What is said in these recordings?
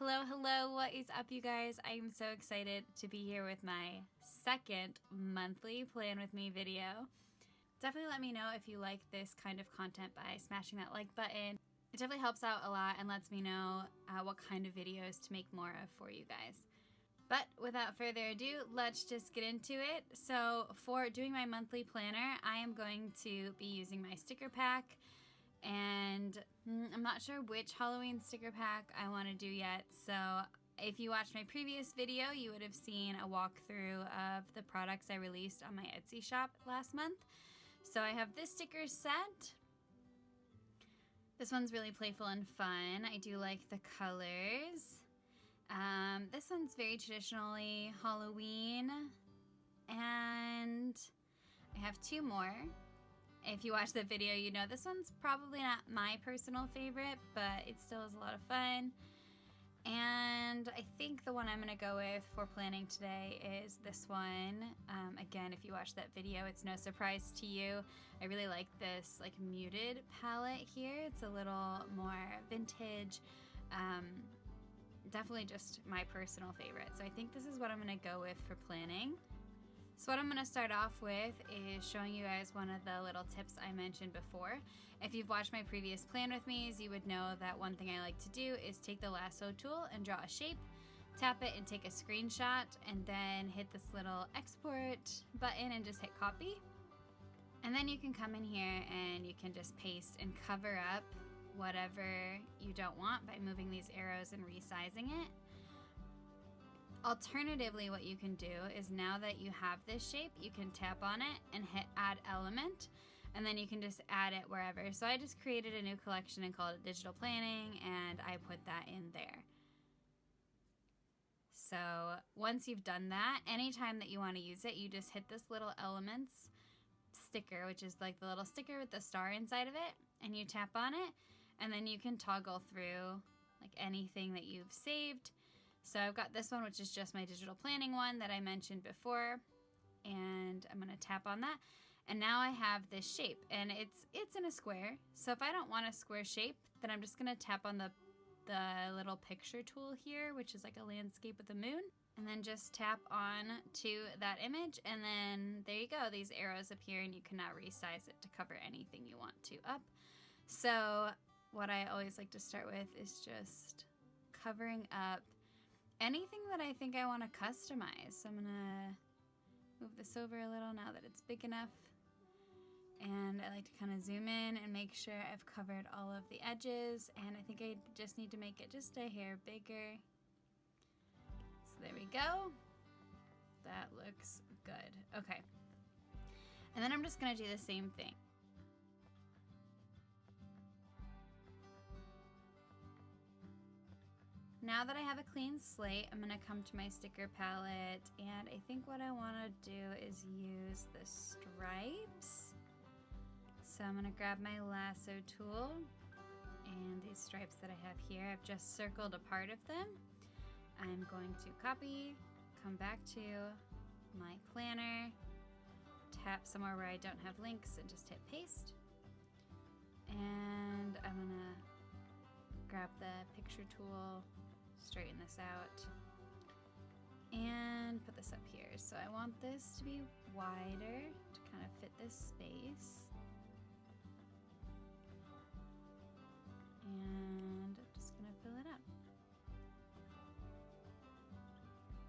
Hello, hello, what is up you guys? I am so excited to be here with my second monthly Plan With Me video. Definitely let me know if you like this kind of content by smashing that like button. It definitely helps out a lot and lets me know what kind of videos to make more of for you guys. But without further ado, let's just get into it. So for doing my monthly planner, I am going to be using my sticker pack. And I'm not sure which Halloween sticker pack I want to do yet, so if you watched my previous video, you would have seen a walkthrough of the products I released on my Etsy shop last month. So I have this sticker set. This one's really playful and fun. I do like the colors. This one's very traditionally Halloween, and I have two more. If you watch the video, you know this one's probably not my personal favorite, but it still is a lot of fun. And I think the one I'm gonna go with for planning today is this one. Again, if you watch that video, it's no surprise to you. I really like this like muted palette here. It's a little more vintage. Definitely just my personal favorite. So I think this is what I'm gonna go with for planning. So what I'm going to start off with is showing you guys one of the little tips I mentioned before. If you've watched my previous Plan With Me's, you would know that one thing I like to do is take the lasso tool and draw a shape, tap it and take a screenshot, and then hit this little export button and just hit copy. And then you can come in here and you can just paste and cover up whatever you don't want by moving these arrows and resizing it. Alternatively, what you can do is now that you have this shape, you can tap on it and hit add element, and then you can just add it wherever. So I just created a new collection and called it digital planning, and I put that in there. So once you've done that, anytime that you want to use it, you just hit this little elements sticker, which is like the little sticker with the star inside of it, and you tap on it, and then you can toggle through like anything that you've saved. So I've got this one, which is just my digital planning one that I mentioned before, and I'm going to tap on that. And now I have this shape, and it's in a square. So if I don't want a square shape, then I'm just going to tap on the little picture tool here, which is like a landscape with a moon, and then just tap on to that image, and then there you go. These arrows appear, and you can now resize it to cover anything you want to up. So what I always like to start with is just covering up anything that I think I want to customize. So I'm gonna move this over a little now that it's big enough. And I like to kind of zoom in and make sure I've covered all of the edges. And I think I just need to make it just a hair bigger. So there we go. That looks good. Okay. And then I'm just gonna do the same thing. Now that I have a clean slate, I'm gonna come to my sticker palette, and I think what I wanna do is use the stripes. So I'm gonna grab my lasso tool, and these stripes that I have here, I've just circled a part of them. I'm going to copy, come back to my planner, tap somewhere where I don't have links, and just hit paste. And I'm gonna grab the picture tool, straighten this out, and put this up here. So I want this to be wider to kind of fit this space. And I'm just gonna fill it up.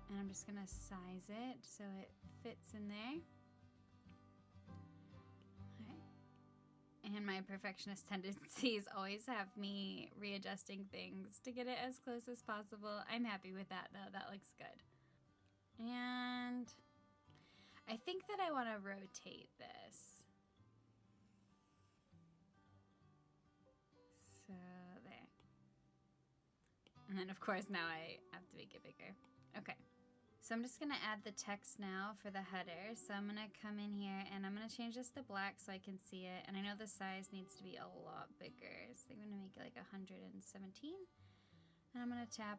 And I'm just gonna size it so it fits in there. And my perfectionist tendencies always have me readjusting things to get it as close as possible. I'm happy with that though, that looks good. And I think that I want to rotate this. So there. And then of course now I have to make it bigger. Okay. So I'm just gonna add the text now for the header. So I'm gonna come in here and I'm gonna change this to black so I can see it. And I know the size needs to be a lot bigger. So I'm gonna make it like 117. And I'm gonna tap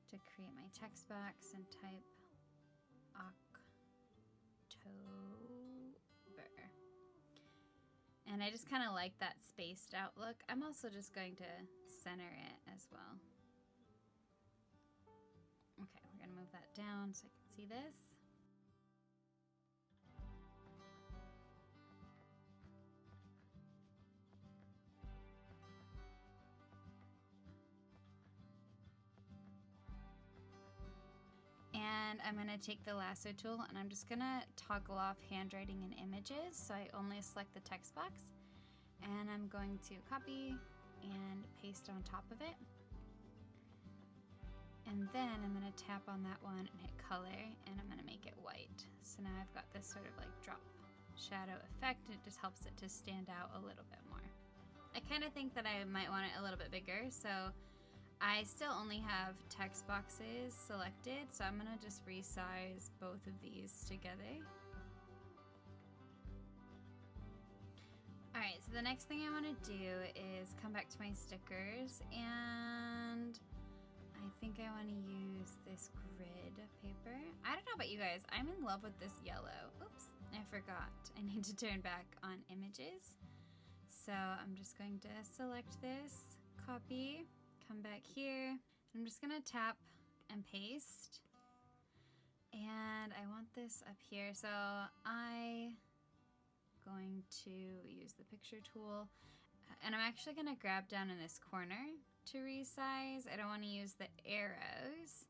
to create my text box and type October. And I just kind of like that spaced out look. I'm also just going to center it as well. Okay, we're gonna move that down so I can see this. And I'm going to take the lasso tool and I'm just going to toggle off handwriting and images. So I only select the text box and I'm going to copy and paste on top of it. And then I'm going to tap on that one and hit color and I'm going to make it white. So now I've got this sort of like drop shadow effect. It just helps it to stand out a little bit more. I kind of think that I might want it a little bit bigger. So I still only have text boxes selected, so I'm gonna just resize both of these together. Alright, so the next thing I wanna do is come back to my stickers, and I think I wanna use this grid paper. I don't know about you guys, I'm in love with this yellow. Oops, I forgot. I need to turn back on images. So I'm just going to select this, copy, come back here. I'm just gonna tap and paste. And I want this up here. So I'm going to use the picture tool. And I'm actually gonna grab down in this corner to resize. I don't wanna use the arrows.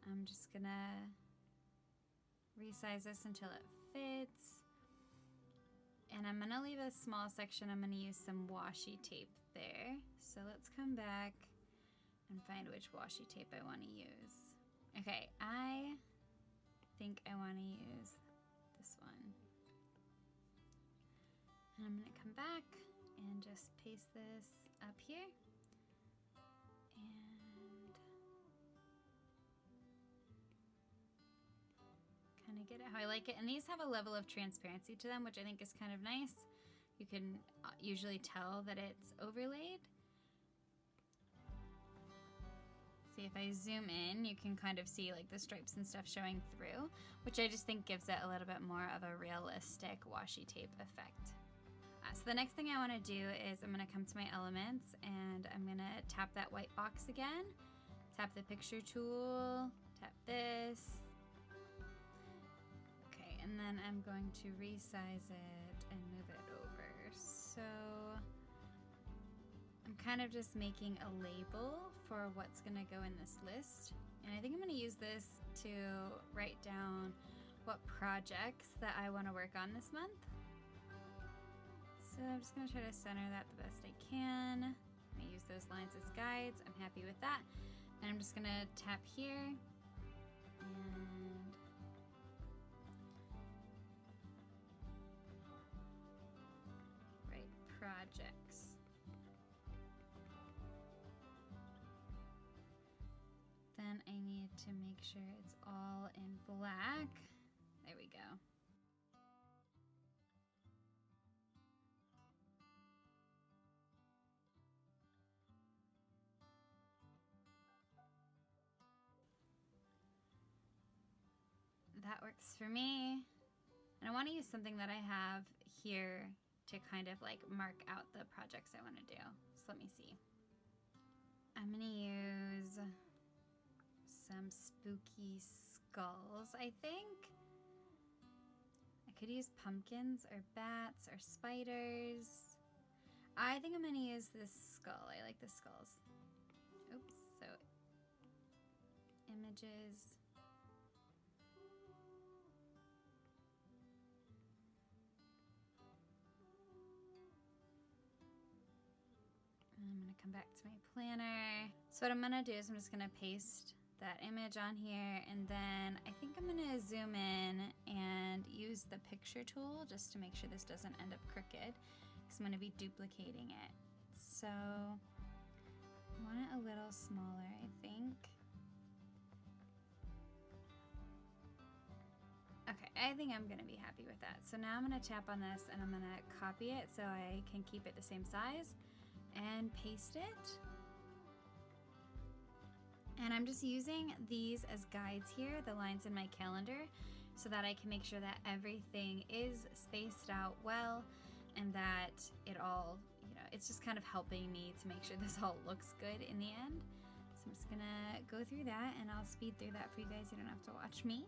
I'm just gonna resize this until it fits. And I'm gonna leave a small section. I'm gonna use some washi tape there. So let's come back and find which washi tape I want to use. Okay, I think I want to use this one. And I'm going to come back and just paste this up here. And kind of get it how I like it. And these have a level of transparency to them, which I think is kind of nice. You can usually tell that it's overlaid. See, if I zoom in, you can kind of see like the stripes and stuff showing through, which I just think gives it a little bit more of a realistic washi tape effect. So the next thing I want to do is I'm going to come to my elements and I'm going to tap that white box again, tap the picture tool, tap this. Okay, and then I'm going to resize it and move it over. So I'm kind of just making a label for what's gonna go in this list. And I think I'm gonna use this to write down what projects that I wanna work on this month. So I'm just gonna try to center that the best I can. I'm gonna use those lines as guides. I'm happy with that. And I'm just gonna tap here and projects. Then I need to make sure it's all in black. There we go. That works for me. And I want to use something that I have here to kind of like mark out the projects I want to do. So let me see. I'm gonna use some spooky skulls, I think. I could use pumpkins or bats or spiders. I think I'm gonna use this skull. I like the skulls. Oops, so images. I'm gonna come back to my planner. So what I'm gonna do is I'm just gonna paste that image on here, and then I think I'm gonna zoom in and use the picture tool just to make sure this doesn't end up crooked, because I'm gonna be duplicating it. So I want it a little smaller, I think. Okay, I think I'm gonna be happy with that. So now I'm gonna tap on this and I'm gonna copy it so I can keep it the same size and paste it. And I'm just using these as guides here, the lines in my calendar, so that I can make sure that everything is spaced out well and that it all, you know, it's just kind of helping me to make sure this all looks good in the end. So I'm just gonna go through that, and I'll speed through that for you guys. You don't have to watch me.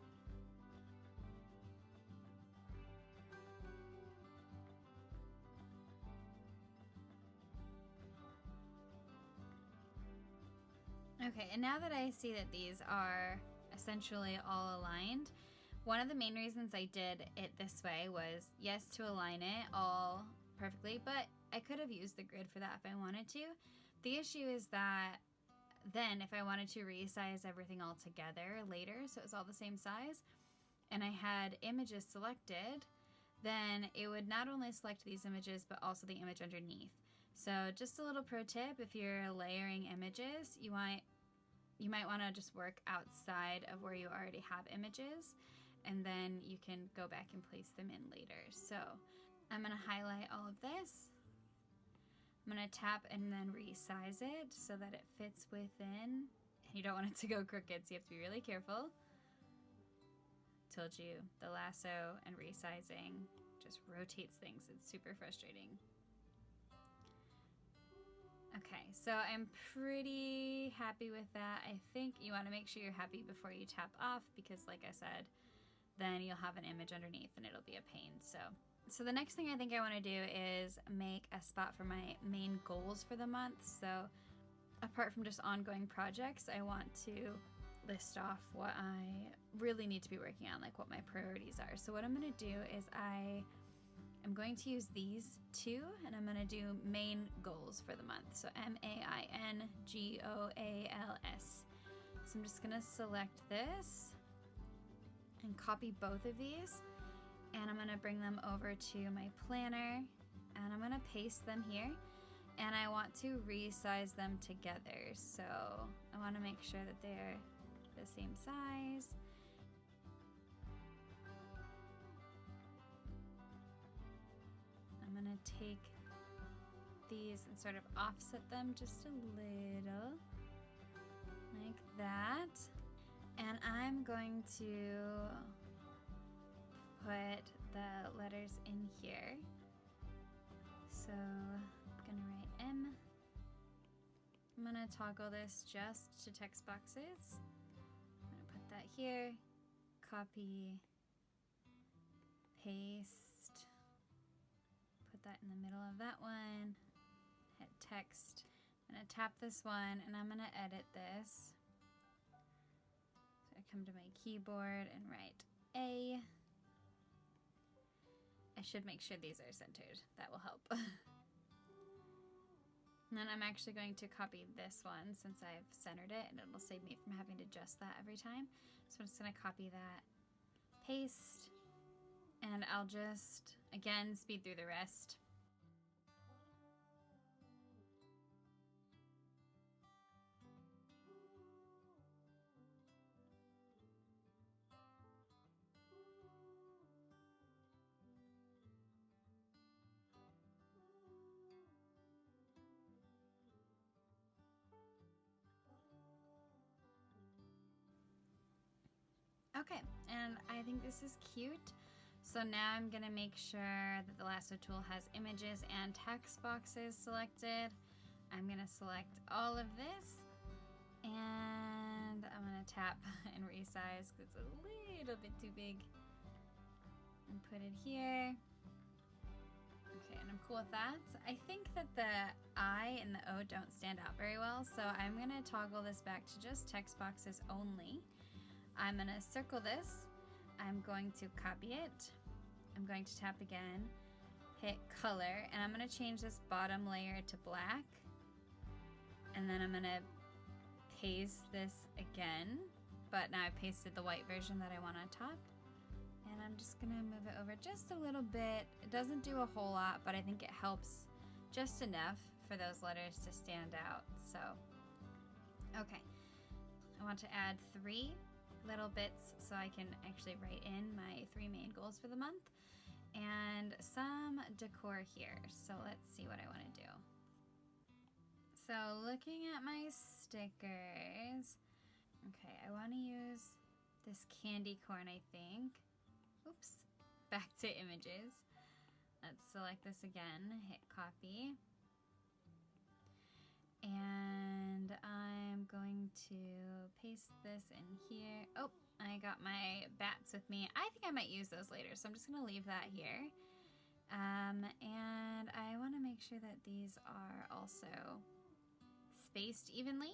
Okay, and now that I see that these are essentially all aligned, one of the main reasons I did it this way was, yes, to align it all perfectly, but I could have used the grid for that if I wanted to. The issue is that then if I wanted to resize everything all together later, so it was all the same size, and I had images selected, then it would not only select these images, but also the image underneath. So just a little pro tip, if you're layering images, you might want to just work outside of where you already have images, and then you can go back and place them in later. So I'm going to highlight all of this. I'm going to tap and then resize it so that it fits within. You don't want it to go crooked, so you have to be really careful. Told you, the lasso and resizing just rotates things. It's super frustrating. Okay, so I'm pretty happy with that. I think you want to make sure you're happy before you tap off, because like I said, then you'll have an image underneath and it'll be a pain. So the next thing I think I want to do is make a spot for my main goals for the month. So apart from just ongoing projects, I want to list off what I really need to be working on, like what my priorities are. So what I'm going to do is I'm going to use these two, and I'm going to do main goals for the month. So MAINGOALS. So I'm just going to select this and copy both of these, and I'm going to bring them over to my planner, and I'm going to paste them here, and I want to resize them together. So I want to make sure that they're the same size. I'm going to take these and sort of offset them just a little, like that. And I'm going to put the letters in here. So I'm going to write M. I'm going to toggle this just to text boxes. I'm going to put that here, copy, paste, put that in the middle of that one, hit text. I'm going to tap this one, and I'm going to edit this. So I come to my keyboard and write A. I should make sure these are centered. That will help. And then I'm actually going to copy this one since I've centered it, and it'll save me from having to adjust that every time. So I'm just going to copy that, paste, and I'll just, again, speed through the rest. Okay, and I think this is cute. So now I'm gonna make sure that the lasso tool has images and text boxes selected. I'm gonna select all of this, and I'm gonna tap and resize because it's a little bit too big, and put it here. Okay, and I'm cool with that. I think that the I and the O don't stand out very well, so I'm gonna toggle this back to just text boxes only. I'm going to circle this, I'm going to copy it, I'm going to tap again, hit color, and I'm going to change this bottom layer to black, and then I'm going to paste this again, but now I pasted the white version that I want on top, and I'm just going to move it over just a little bit. It doesn't do a whole lot, but I think it helps just enough for those letters to stand out. So, okay, I want to add 3 little bits so I can actually write in my 3 main goals for the month and some decor here. So let's see what I want to do. So looking at my stickers, okay, I want to use this candy corn, I think. Oops, back to images. Let's select this again, hit copy. And I'm going to paste this in here. Oh, I got my bats with me. I think I might use those later, so I'm just gonna leave that here. And I wanna make sure that these are also spaced evenly.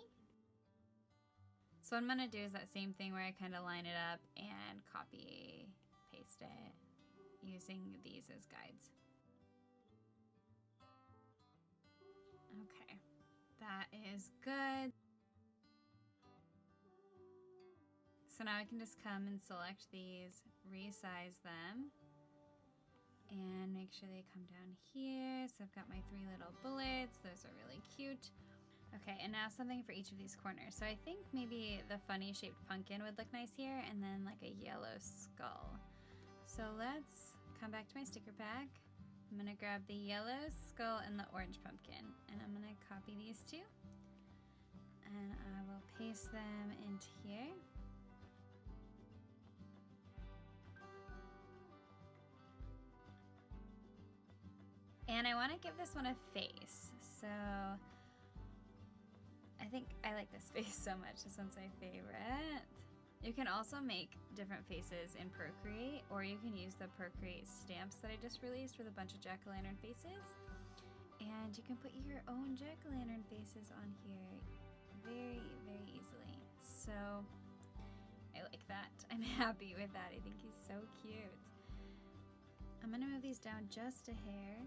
So what I'm gonna do is that same thing where I kind of line it up and copy, paste it, using these as guides. Okay, that is good. So now I can just come and select these, resize them, and make sure they come down here. So I've got my 3 little bullets. Those are really cute. Okay, and now something for each of these corners. So I think maybe the funny shaped pumpkin would look nice here, and then like a yellow skull. So let's come back to my sticker pack. I'm gonna grab the yellow skull and the orange pumpkin, and I'm gonna copy these two. And I will paste them into here. And I want to give this one a face, so I think I like this face so much. This one's my favorite. You can also make different faces in Procreate, or you can use the Procreate stamps that I just released with a bunch of jack-o'-lantern faces. And you can put your own jack-o'-lantern faces on here very, very easily. So I like that. I'm happy with that. I think he's so cute. I'm gonna move these down just a hair.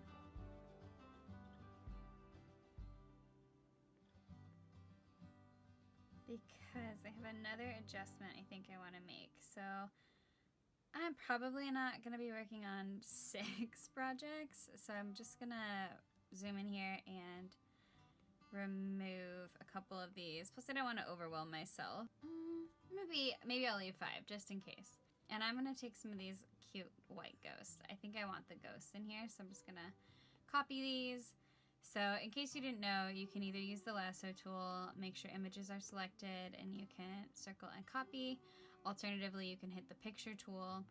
Because I have another adjustment I think I want to make. So I'm probably not going to be working on 6 projects. So I'm just going to zoom in here and remove a couple of these. Plus I don't want to overwhelm myself. Maybe I'll leave 5 just in case. And I'm going to take some of these cute white ghosts. I think I want the ghosts in here. So I'm just going to copy these. So in case you didn't know, you can either use the lasso tool, make sure images are selected, and you can circle and copy. Alternatively, you can hit the picture tool,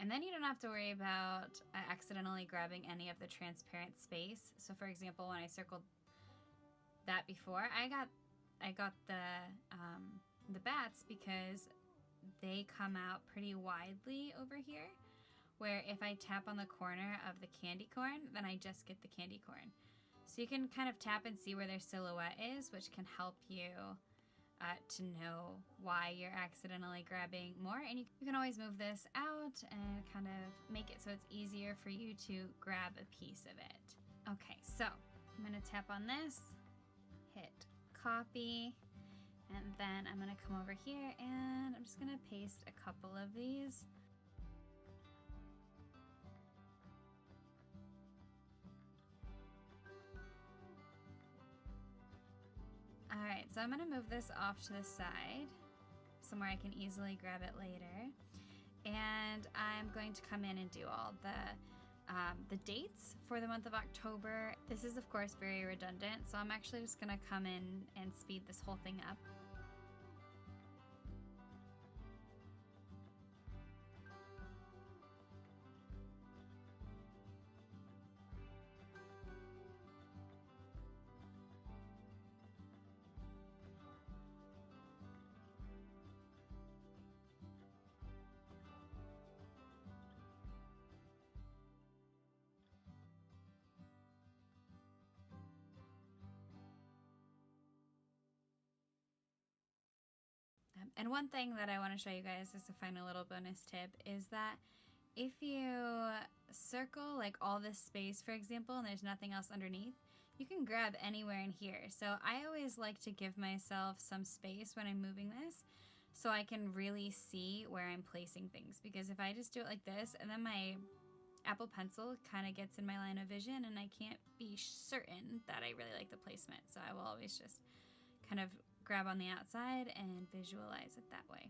and then you don't have to worry about accidentally grabbing any of the transparent space. So for example, when I circled that before, I got the bats because they come out pretty widely over here, where if I tap on the corner of the candy corn, then I just get the candy corn. So you can kind of tap and see where their silhouette is, which can help you to know why you're accidentally grabbing more. And you can always move this out and kind of make it so it's easier for you to grab a piece of it. Okay, so I'm gonna tap on this, hit copy, and then I'm gonna come over here and I'm just gonna paste a couple of these. Alright, so I'm going to move this off to the side, somewhere I can easily grab it later. And I'm going to come in and do all the dates for the month of October. This is of course very redundant, so I'm actually just going to come in and speed this whole thing up. And one thing that I want to show you guys as a final little bonus tip is that if you circle like all this space, for example, and there's nothing else underneath, you can grab anywhere in here. So I always like to give myself some space when I'm moving this so I can really see where I'm placing things. Because if I just do it like this and then my Apple Pencil kind of gets in my line of vision and I can't be certain that I really like the placement. So I will always just kind of grab on the outside and visualize it that way.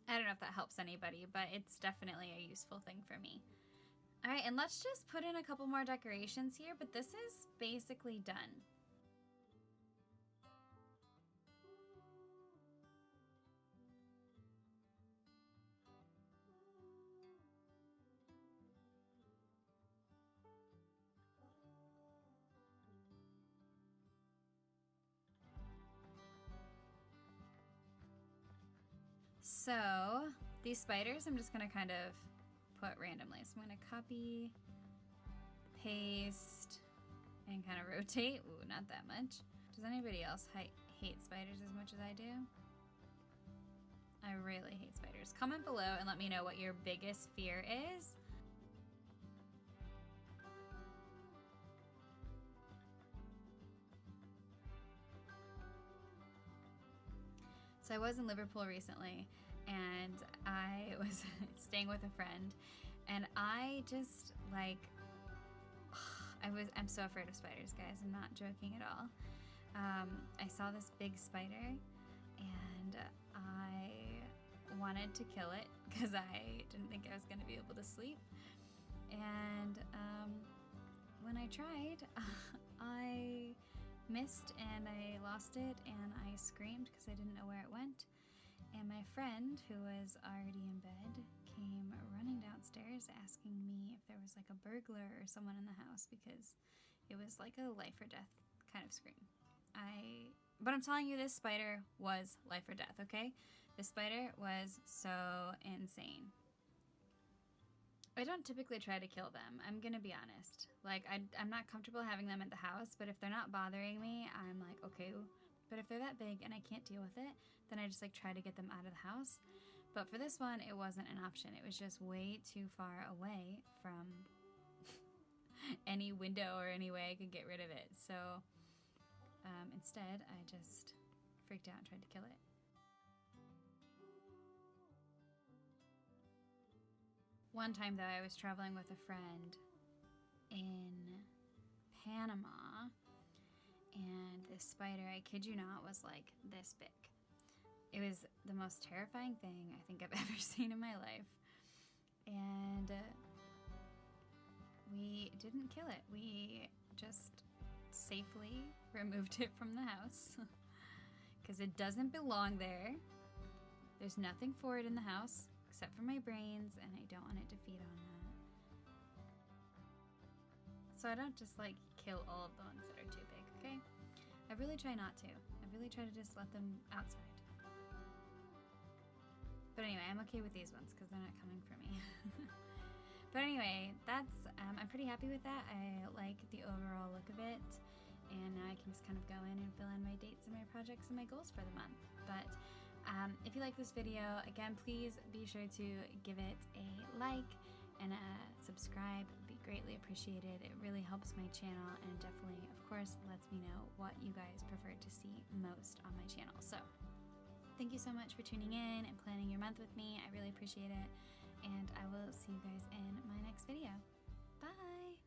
I don't know if that helps anybody, but it's definitely a useful thing for me. All right, and let's just put in a couple more decorations here, but this is basically done. So these spiders I'm just gonna kind of put randomly. So I'm gonna copy, paste, and kind of rotate. Ooh, not that much. Does anybody else hate spiders as much as I do? I really hate spiders. Comment below and let me know what your biggest fear is. So I was in Liverpool recently and I was staying with a friend and I just like, I'm so afraid of spiders, guys. I'm not joking at all. I saw this big spider and I wanted to kill it because I didn't think I was going to be able to sleep. And when I tried, I missed and I lost it and I screamed because I didn't know where it went. And my friend, who was already in bed, came running downstairs asking me if there was like a burglar or someone in the house because it was like a life or death kind of scream. But I'm telling you, this spider was life or death, okay? This spider was so insane. I don't typically try to kill them, I'm gonna be honest. Like, I'm not comfortable having them at the house, but if they're not bothering me, I'm like, okay. But if they're that big and I can't deal with it, then I just like try to get them out of the house. But for this one, it wasn't an option. It was just way too far away from any window or any way I could get rid of it. So instead, I just freaked out and tried to kill it. One time, though, I was traveling with a friend in Panama, and this spider, I kid you not, was like this big. It was the most terrifying thing I think I've ever seen in my life. And we didn't kill it. We just safely removed it from the house because it doesn't belong there. There's nothing for it in the house except for my brains, and I don't want it to feed on that. So I don't just like kill all of the ones that are too big, okay? I really try not to. I really try to just let them outside. But anyway, I'm okay with these ones because they're not coming for me. But anyway, that's, I'm pretty happy with that. I like the overall look of it. And now I can just kind of go in and fill in my dates and my projects and my goals for the month. But if you like this video, again, please be sure to give it a like and a subscribe. It would be greatly appreciated. It really helps my channel and definitely, of course, lets me know what you guys prefer to see most on my channel. So thank you so much for tuning in and planning your month with me. I really appreciate it. And I will see you guys in my next video. Bye!